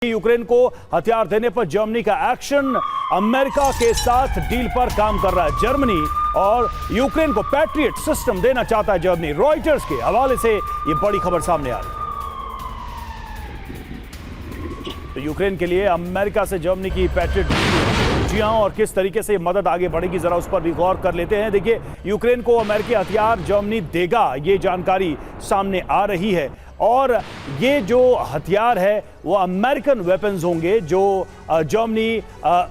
Ukraine को हथियार देने पर जर्मनी का एक्शन। अमेरिका के साथ डील पर काम कर रहा है जर्मनी और यूक्रेन को पैट्रियट सिस्टम देना चाहता है जर्मनी। रॉयटर्स के हवाले से यह बड़ी खबर सामने आ रही है। तो यूक्रेन के लिए अमेरिका से जर्मनी की पैट्रियट, जी हां, और किस तरीके से मदद आगे बढ़ेगी जरा उस पर भी गौर कर लेते हैं। देखिए, यूक्रेन को अमेरिकी हथियार जर्मनी देगा, ये जानकारी सामने आ रही है और ये जो हथियार है वो अमेरिकन वेपन्स होंगे जो जर्मनी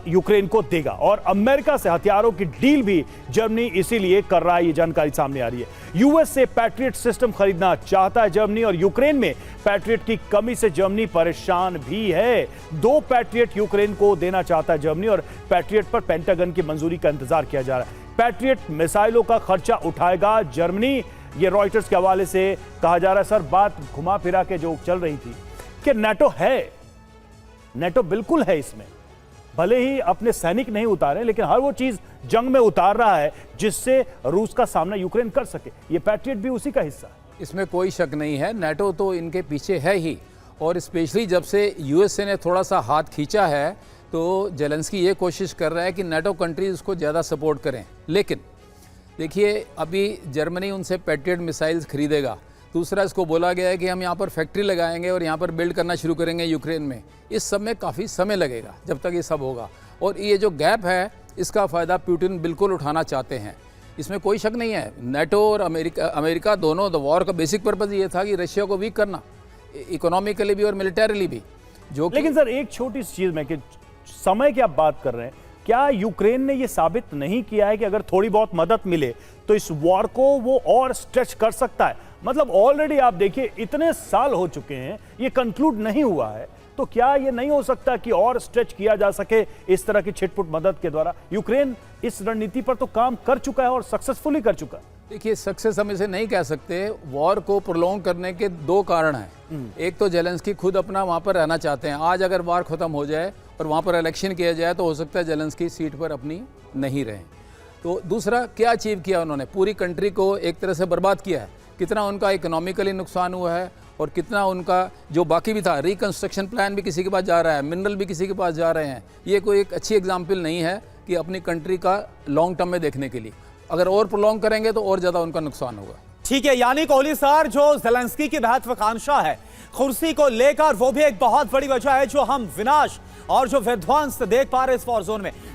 यूक्रेन को देगा और अमेरिका से हथियारों की डील भी जर्मनी इसीलिए कर रहा है, ये जानकारी सामने आ रही है। यूएस से पैट्रियट सिस्टम खरीदना चाहता है जर्मनी और यूक्रेन में पैट्रियट की कमी से जर्मनी परेशान भी है। 2 पैट्रियट यूक्रेन को देना चाहता है जर्मनी और पैट्रियट पर पेंटागन की मंजूरी का इंतजार किया जा रहा है। पैट्रियट मिसाइलों का खर्चा उठाएगा जर्मनी, ये रॉयटर्स के हवाले से कहा जा रहा है। सर, बात घुमा फिरा के जो चल रही थी कि नेटो है, नेटो बिल्कुल है इसमें, भले ही अपने सैनिक नहीं उतारे लेकिन हर वो चीज जंग में उतार रहा है जिससे रूस का सामना यूक्रेन कर सके। ये पैट्रियट भी उसी का हिस्सा है, इसमें कोई शक नहीं है। नेटो तो इनके पीछे है ही और स्पेशली जब से यूएसए ने थोड़ा सा हाथ खींचा है तो जेलेंस्की ये कोशिश कर रहा है कि नेटो कंट्रीज उसको ज़्यादा सपोर्ट करें। लेकिन देखिए, अभी जर्मनी उनसे पैट्रियट मिसाइल्स खरीदेगा। दूसरा, इसको बोला गया है कि हम यहाँ पर फैक्ट्री लगाएंगे और यहाँ पर बिल्ड करना शुरू करेंगे यूक्रेन में। इस सब में काफ़ी समय लगेगा जब तक ये सब होगा और ये जो गैप है इसका फ़ायदा पुतिन बिल्कुल उठाना चाहते हैं, इसमें कोई शक नहीं है। नेटो और अमेरिका दोनों, द वॉर का बेसिक पर्पज़ ये था कि रशिया को वीक करना, इकोनॉमिकली भी और मिलिटरीली भी। जो लेकिन सर, एक छोटी सी चीज़ में कि समय की आप बात कर रहे हैं, क्या यूक्रेन ने यह साबित नहीं किया है कि अगर थोड़ी बहुत मदद मिले तो इस वॉर को वो और स्ट्रेच कर सकता है? मतलब ऑलरेडी आप देखिए इतने साल हो चुके हैं, ये कंक्लूड नहीं हुआ है, तो क्या ये नहीं हो सकता कि और स्ट्रेच किया जा सके इस तरह की छिटपुट मदद के द्वारा? यूक्रेन इस रणनीति पर तो काम कर चुका है और सक्सेसफुली कर चुका है। देखिए, सक्सेस हम इसे नहीं कह सकते। वॉर को प्रोलॉन्ग करने के 2 कारण हैं। एक तो जेलेंस्की खुद अपना वहाँ पर रहना चाहते हैं। आज अगर वॉर खत्म हो जाए और वहाँ पर इलेक्शन किया जाए तो हो सकता है जेलेंस्की सीट पर अपनी नहीं रहें। तो दूसरा, क्या अचीव किया उन्होंने? पूरी कंट्री को एक तरह से बर्बाद किया है। कितना उनका इकोनॉमिकली नुकसान हुआ है और कितना उनका जो बाकी भी था, रिकंस्ट्रक्शन प्लान भी किसी के पास जा रहा है, मिनरल भी किसी के पास जा रहे हैं। ये कोई एक अच्छी एग्जाम्पल नहीं है कि अपनी कंट्री का लॉन्ग टर्म में देखने के लिए। अगर और प्रोलॉन्ग करेंगे तो और ज़्यादा उनका नुकसान होगा। ठीक है, यानी कोहली सर, जो जेलेंस्की की महत्वाकांक्षा है कुर्सी को लेकर, वो भी एक बहुत बड़ी वजह है जो हम विनाश और जो विध्वंस देख पा रहे हैं इस वॉर जोन में।